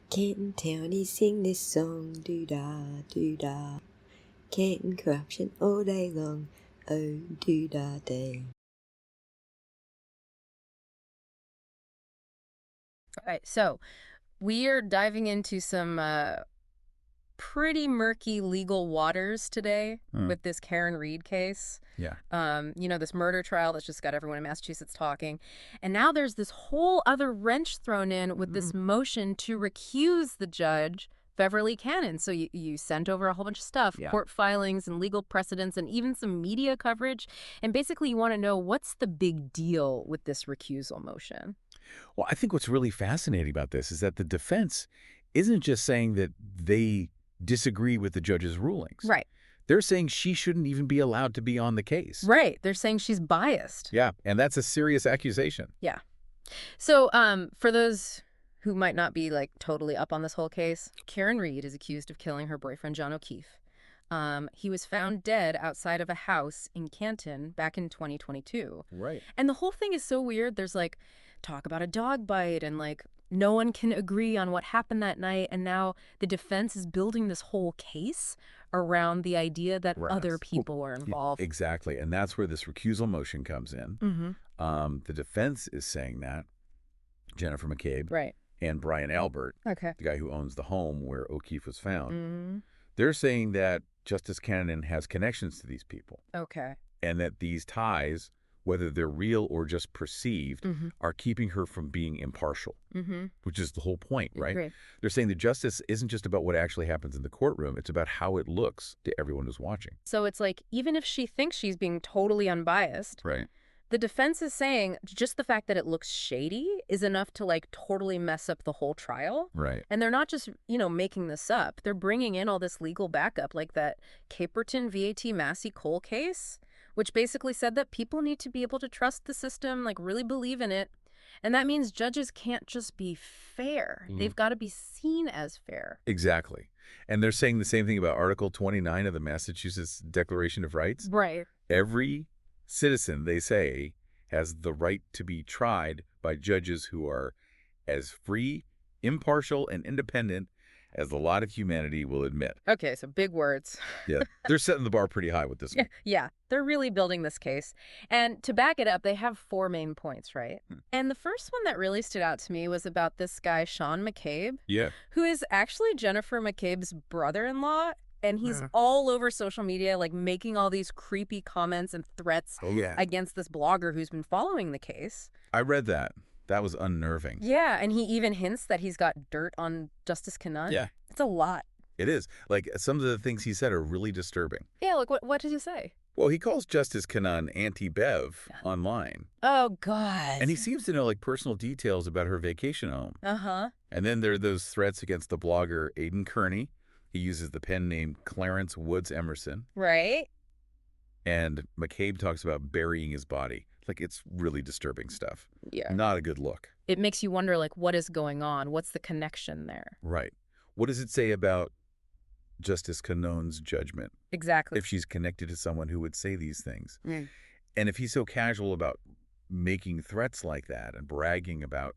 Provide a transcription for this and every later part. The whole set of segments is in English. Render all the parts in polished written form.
Can't tell me sing this song, doo-da, doo-da. Can't corruption all day long, oh, doo-da day. All right, so we are diving into some pretty murky legal waters today with this Karen Reed case. Yeah. This murder trial that's just got everyone in Massachusetts talking. And now there's this whole other wrench thrown in with this motion to recuse the judge, Beverly Cannon. So you sent over a whole bunch of stuff, court filings and legal precedents and even some media coverage. And basically you want to know, what's the big deal with this recusal motion? Well, I think what's really fascinating about this is that the defense isn't just saying that they disagree with the judge's rulings. Right. They're saying she shouldn't even be allowed to be on the case. Right. They're saying she's biased. Yeah, and that's a serious accusation. Yeah. So for those who might not be like totally up on this whole case, Karen Reed is accused of killing her boyfriend, John O'Keefe. He was found dead outside of a house in Canton back in 2022. Right. And the whole thing is so weird. There's like talk about a dog bite and like no one can agree on what happened that night. And now the defense is building this whole case around the idea that other people were involved. Exactly. And that's where this recusal motion comes in. The defense is saying that Jennifer McCabe and Brian Albert, the guy who owns the home where O'Keefe was found, they're saying that Justice Cannone has connections to these people. And that these ties, whether they're real or just perceived, are keeping her from being impartial, which is the whole point, right? They're saying that justice isn't just about what actually happens in the courtroom. It's about how it looks to everyone who's watching. So it's like, even if she thinks she's being totally unbiased, the defense is saying just the fact that it looks shady is enough to like totally mess up the whole trial. And they're not just, making this up. They're bringing in all this legal backup, like that Caperton VAT Massey Cole case, which basically said that people need to be able to trust the system, like really believe in it. And that means judges can't just be fair. They've got to be seen as fair. Exactly. And they're saying the same thing about Article 29 of the Massachusetts Declaration of Rights. Every citizen, they say, has the right to be tried by judges who are as free, impartial, and independent as the lot of humanity will admit. Okay, so big words. Yeah, they're setting the bar pretty high with this one. Yeah, they're really building this case. And to back it up, they have 4 main points, right? And the first one that really stood out to me was about this guy, Sean McCabe, who is actually Jennifer McCabe's brother-in-law. And he's all over social media, like making all these creepy comments and threats against this blogger who's been following the case. I read that. That was unnerving. Yeah, and he even hints that he's got dirt on Justice Cannone. Yeah. It's a lot. It is. Like, some of the things he said are really disturbing. Yeah, like what did he say? Well, he calls Justice Cannone anti-Bev online. Oh, God. And he seems to know, like, personal details about her vacation home. And then there are those threats against the blogger Aidan Kearney. He uses the pen name Clarence Woods Emerson. And McCabe talks about burying his body. Like, it's really disturbing stuff. Yeah. Not a good look. It makes you wonder, like, what is going on? What's the connection there? Right. What does it say about Justice Cannone's judgment? Exactly. If she's connected to someone who would say these things. And if he's so casual about making threats like that and bragging about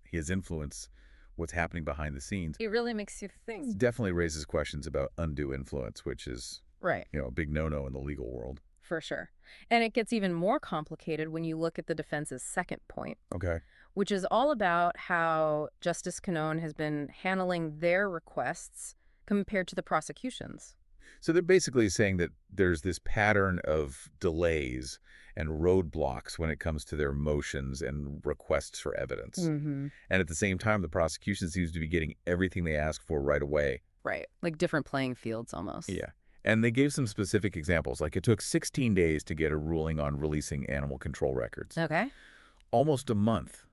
his influence, what's happening behind the scenes. It really makes you think. It definitely raises questions about undue influence, which is a big no-no in the legal world. For sure. And it gets even more complicated when you look at the defense's second point. Which is all about how Justice Cannone has been handling their requests compared to the prosecution's. So they're basically saying that there's this pattern of delays and roadblocks when it comes to their motions and requests for evidence. And at the same time, the prosecution seems to be getting everything they ask for right away. Right. Like different playing fields almost. Yeah. And they gave some specific examples. Like, it took 16 days to get a ruling on releasing animal control records. Almost a month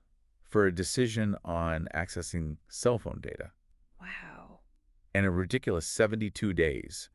for a decision on accessing cell phone data. Wow. And a ridiculous 72 days.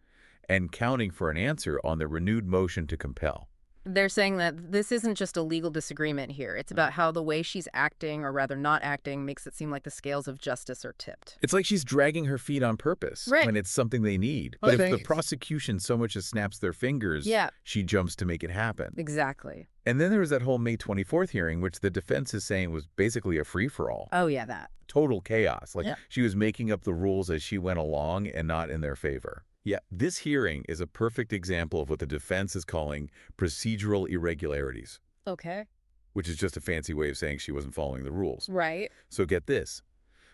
And counting for an answer on the renewed motion to compel. They're saying that this isn't just a legal disagreement here. It's about how the way she's acting, or rather not acting, makes it seem like the scales of justice are tipped. It's like she's dragging her feet on purpose when it's something they need. But if the prosecution so much as snaps their fingers, she jumps to make it happen. Exactly. And then there was that whole May 24th hearing, which the defense is saying was basically a free-for-all. Oh, yeah, that. Total chaos. Like she was making up the rules as she went along and not in their favor. Yeah, this hearing is a perfect example of what the defense is calling procedural irregularities. Okay. Which is just a fancy way of saying she wasn't following the rules. Right. So get this.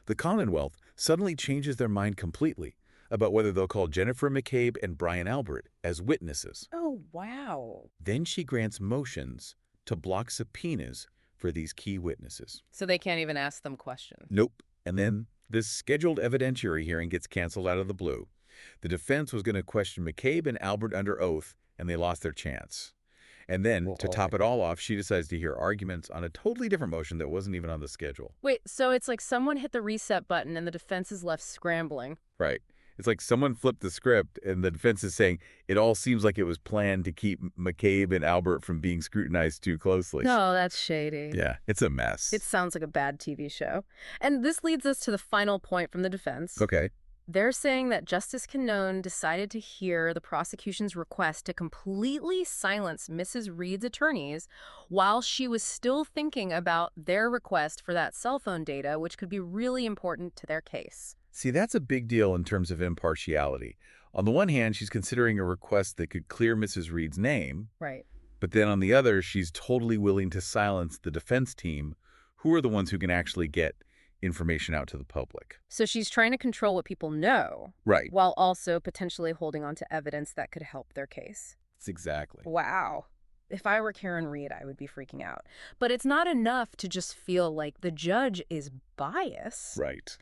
The Commonwealth suddenly changes their mind completely about whether they'll call Jennifer McCabe and Brian Albert as witnesses. Oh, wow. Then she grants motions to block subpoenas for these key witnesses. So they can't even ask them questions. Nope. And then this scheduled evidentiary hearing gets canceled out of the blue. The defense was going to question McCabe and Albert under oath, and they lost their chance. And then, to top it all off, she decides to hear arguments on a totally different motion that wasn't even on the schedule. Wait, so it's like someone hit the reset button and the defense is left scrambling. Right. It's like someone flipped the script and the defense is saying it all seems like it was planned to keep McCabe and Albert from being scrutinized too closely. No, that's shady. Yeah, it's a mess. It sounds like a bad TV show. And this leads us to the final point from the defense. Okay. They're saying that Justice Cannone decided to hear the prosecution's request to completely silence Mrs. Reed's attorneys while she was still thinking about their request for that cell phone data, which could be really important to their case. See, that's a big deal in terms of impartiality. On the one hand, she's considering a request that could clear Mrs. Reed's name. Right. But then on the other, she's totally willing to silence the defense team, who are the ones who can actually get information out to the public. So she's trying to control what people know. Right. While also potentially holding on to evidence that could help their case. That's exactly. Wow. If I were Karen Reed, I would be freaking out. But it's not enough to just feel like the judge is biased. Right.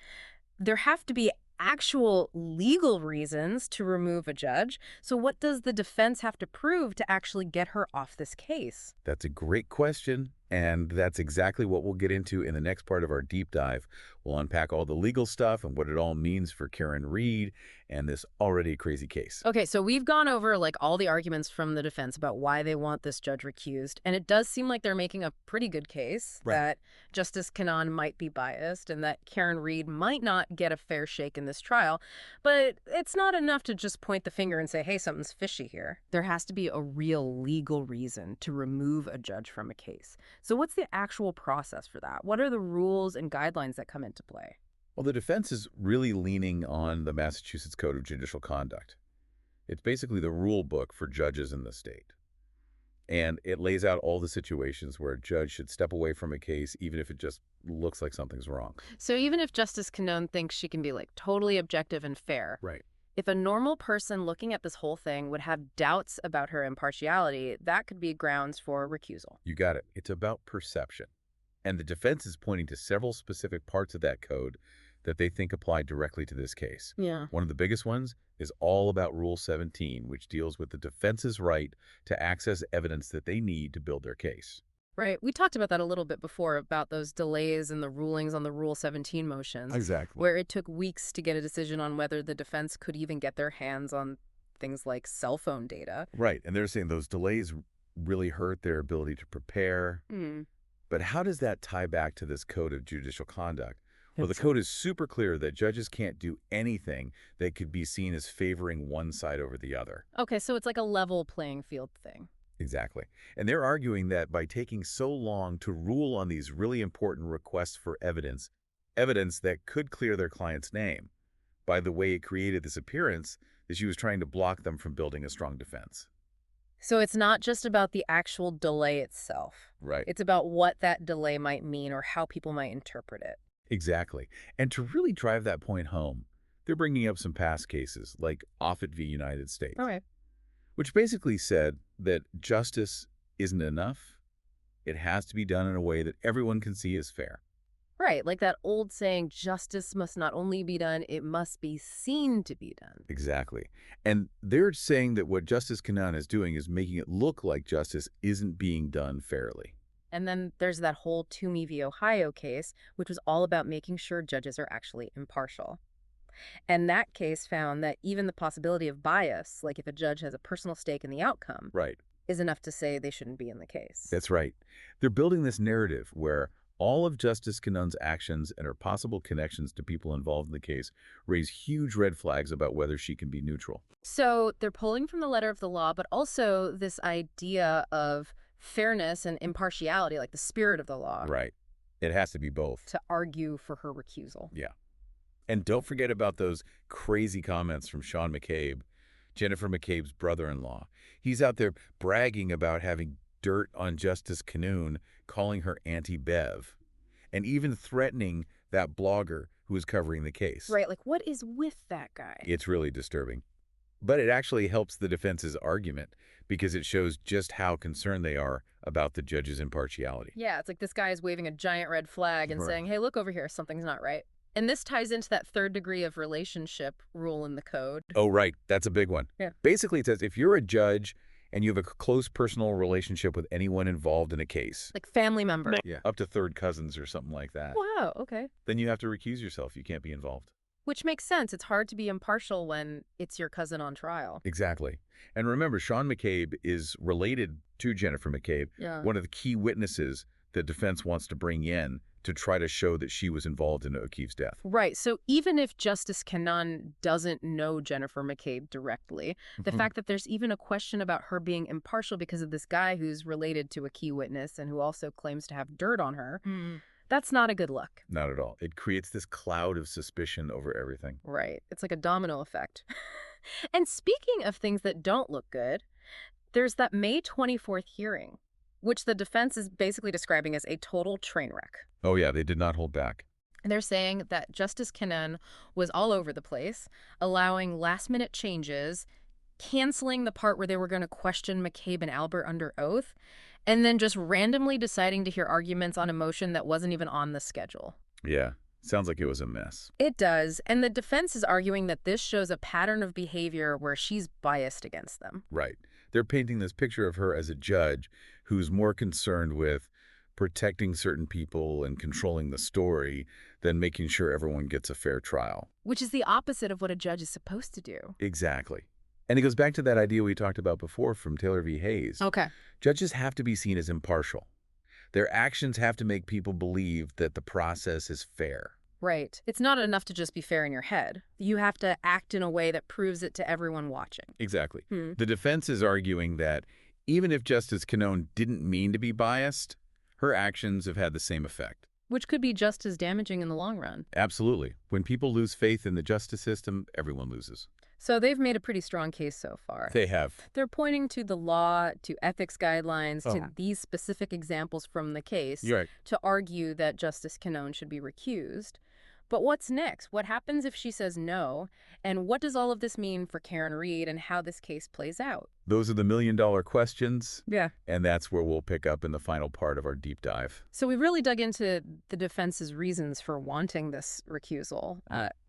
There have to be actual legal reasons to remove a judge. So what does the defense have to prove to actually get her off this case? That's a great question, and that's exactly what we'll get into in the next part of our deep dive. We'll unpack all the legal stuff and what it all means for Karen Reed and this already crazy case. Okay, so we've gone over like all the arguments from the defense about why they want this judge recused, and it does seem like they're making a pretty good case that Justice Cannone might be biased and that Karen Reed might not get a fair shake in this trial, but it's not enough to just point the finger and say, hey, something's fishy here. There has to be a real legal reason to remove a judge from a case. So what's the actual process for that? What are the rules and guidelines that come into play? Well, the defense is really leaning on the Massachusetts Code of Judicial Conduct. It's basically the rule book for judges in the state. And it lays out all the situations where a judge should step away from a case even if it just looks like something's wrong. So even if Justice Cannone thinks she can be like totally objective and fair, right? If a normal person looking at this whole thing would have doubts about her impartiality, that could be grounds for recusal. You got it. It's about perception. And the defense is pointing to several specific parts of that code that they think apply directly to this case. Yeah. One of the biggest ones is all about Rule 17, which deals with the defense's right to access evidence that they need to build their case. Right. We talked about that a little bit before, about those delays and the rulings on the Rule 17 motions. Exactly. Where it took weeks to get a decision on whether the defense could even get their hands on things like cell phone data. Right. And they're saying those delays really hurt their ability to prepare. But how does that tie back to this Code of Judicial Conduct? Well, the code is super clear that judges can't do anything that could be seen as favoring one side over the other. Okay, so it's like a level playing field thing. Exactly. And they're arguing that by taking so long to rule on these really important requests for evidence that could clear their client's name, by the way it created this appearance that she was trying to block them from building a strong defense. So it's not just about the actual delay itself. Right. It's about what that delay might mean or how people might interpret it. Exactly. And to really drive that point home, they're bringing up some past cases like Offutt v. United States. Okay. Which basically said that justice isn't enough. It has to be done in a way that everyone can see is fair. Right, like that old saying, justice must not only be done, it must be seen to be done. Exactly. And they're saying that what Justice Cannone is doing is making it look like justice isn't being done fairly. And then there's that whole Toomey v. Ohio case, which was all about making sure judges are actually impartial. And that case found that even the possibility of bias, like if a judge has a personal stake in the outcome, right, is enough to say they shouldn't be in the case. That's right. They're building this narrative where all of Justice Cannone's actions and her possible connections to people involved in the case raise huge red flags about whether she can be neutral. So they're pulling from the letter of the law, but also this idea of fairness and impartiality, like the spirit of the law. Right. It has to be both. To argue for her recusal. Yeah. And don't forget about those crazy comments from Sean McCabe, Jennifer McCabe's brother-in-law. He's out there bragging about having dirt on Justice Cannone, calling her Auntie Bev, and even threatening that blogger who is covering the case. Right, like what is with that guy? It's really disturbing. But it actually helps the defense's argument because it shows just how concerned they are about the judge's impartiality. Yeah, it's like this guy is waving a giant red flag and saying, hey, look over here, something's not right. And this ties into that third degree of relationship rule in the code. Oh, right. That's a big one. Yeah. Basically, it says if you're a judge and you have a close personal relationship with anyone involved in a case. Like family member. Yeah. Up to third cousins or something like that. Wow, okay. Then you have to recuse yourself. You can't be involved. Which makes sense. It's hard to be impartial when it's your cousin on trial. Exactly. And remember, Sean McCabe is related to Jennifer McCabe, one of the key witnesses the defense wants to bring in to try to show that she was involved in O'Keefe's death. Right. So even if Justice Cannone doesn't know Jennifer McCabe directly, the fact that there's even a question about her being impartial because of this guy who's related to a key witness and who also claims to have dirt on her, that's not a good look. Not at all. It creates this cloud of suspicion over everything. Right. It's like a domino effect. And speaking of things that don't look good, there's that May 24th hearing, which the defense is basically describing as a total train wreck. Oh, yeah, they did not hold back. And they're saying that Justice Cannone was all over the place, allowing last-minute changes, canceling the part where they were going to question McCabe and Albert under oath, and then just randomly deciding to hear arguments on a motion that wasn't even on the schedule. Yeah, sounds like it was a mess. It does, and the defense is arguing that this shows a pattern of behavior where she's biased against them. Right. They're painting this picture of her as a judge who's more concerned with protecting certain people and controlling the story than making sure everyone gets a fair trial. Which is the opposite of what a judge is supposed to do. Exactly. And it goes back to that idea we talked about before from Taylor v. Hayes. Okay. Judges have to be seen as impartial. Their actions have to make people believe that the process is fair. Right. It's not enough to just be fair in your head. You have to act in a way that proves it to everyone watching. Exactly. The defense is arguing that even if Justice Cannone didn't mean to be biased, her actions have had the same effect. Which could be just as damaging in the long run. Absolutely. When people lose faith in the justice system, everyone loses. So they've made a pretty strong case so far. They have. They're pointing to the law, to ethics guidelines, to these specific examples from the case to argue that Justice Cannone should be recused. But what's next? What happens if she says no? And what does all of this mean for Karen Reed and how this case plays out? Those are the million-dollar questions. Yeah. And that's where we'll pick up in the final part of our deep dive. So we really dug into the defense's reasons for wanting this recusal.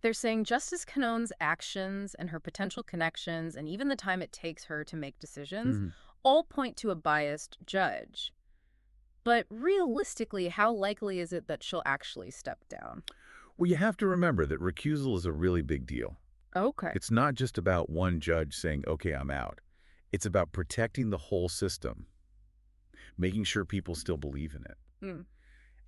They're saying Justice Cannone's actions and her potential connections and even the time it takes her to make decisions all point to a biased judge. But realistically, how likely is it that she'll actually step down? Well, you have to remember that recusal is a really big deal. Okay. It's not just about one judge saying, okay, I'm out. It's about protecting the whole system, making sure people still believe in it.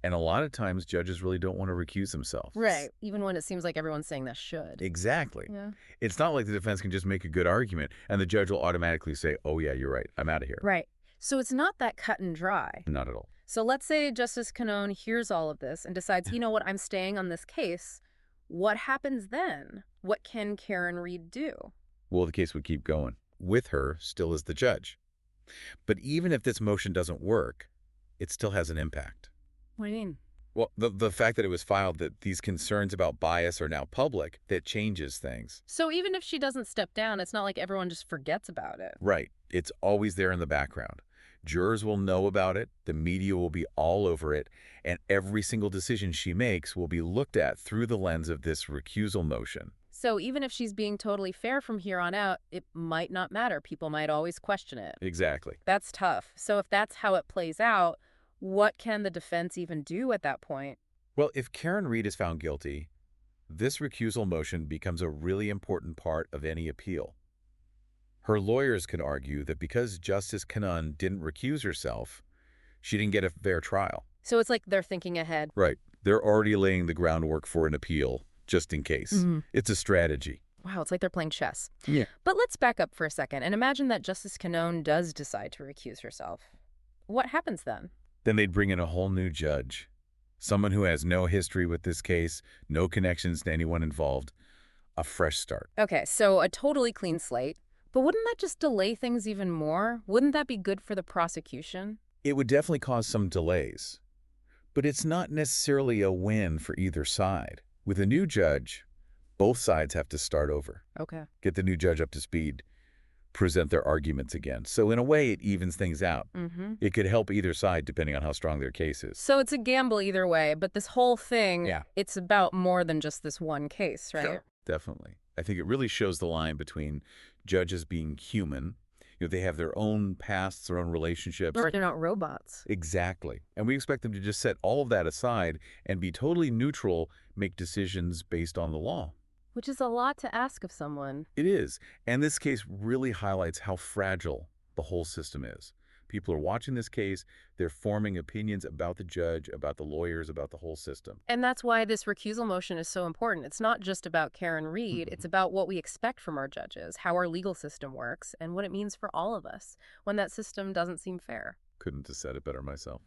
And a lot of times, judges really don't want to recuse themselves. Right, even when it seems like everyone's saying that should. Exactly. Yeah. It's not like the defense can just make a good argument and the judge will automatically say, oh, yeah, you're right. I'm out of here. Right. So it's not that cut and dry. Not at all. So let's say Justice Cannone hears all of this and decides, you know what, I'm staying on this case. What happens then? What can Karen Reed do? Well, the case would keep going with her still as the judge. But even if this motion doesn't work, it still has an impact. What do you mean? Well, the fact that it was filed, that these concerns about bias are now public, that changes things. So even if she doesn't step down, it's not like everyone just forgets about it. Right. It's always there in the background. Jurors will know about it, the media will be all over it, and every single decision she makes will be looked at through the lens of this recusal motion. So even if she's being totally fair from here on out, it might not matter. People might always question it. Exactly. That's tough. So if that's how it plays out, what can the defense even do at that point? Well, if Karen Reed is found guilty, this recusal motion becomes a really important part of any appeal. Her lawyers could argue that because Justice Cannone didn't recuse herself, she didn't get a fair trial. So it's like they're thinking ahead. Right. They're already laying the groundwork for an appeal, just in case. It's a strategy. Wow, it's like they're playing chess. Yeah. But let's back up for a second and imagine that Justice Cannone does decide to recuse herself. What happens then? Then they'd bring in a whole new judge. Someone who has no history with this case, no connections to anyone involved. A fresh start. Okay, so a totally clean slate. But wouldn't that just delay things even more? Wouldn't that be good for the prosecution? It would definitely cause some delays. But it's not necessarily a win for either side. With a new judge, both sides have to start over. Okay. Get the new judge up to speed, present their arguments again. So in a way, it evens things out. It could help either side depending on how strong their case is. So it's a gamble either way, but this whole thing, it's about more than just this one case, right? Sure. Definitely. I think it really shows the line between judges being human. They have their own pasts, their own relationships. They're not robots. Exactly. And we expect them to just set all of that aside and be totally neutral, make decisions based on the law. Which is a lot to ask of someone. It is. And this case really highlights how fragile the whole system is. People are watching this case. They're forming opinions about the judge, about the lawyers, about the whole system. And that's why this recusal motion is so important. It's not just about Karen Reed. It's about what we expect from our judges, how our legal system works, and what it means for all of us when that system doesn't seem fair. Couldn't have said it better myself.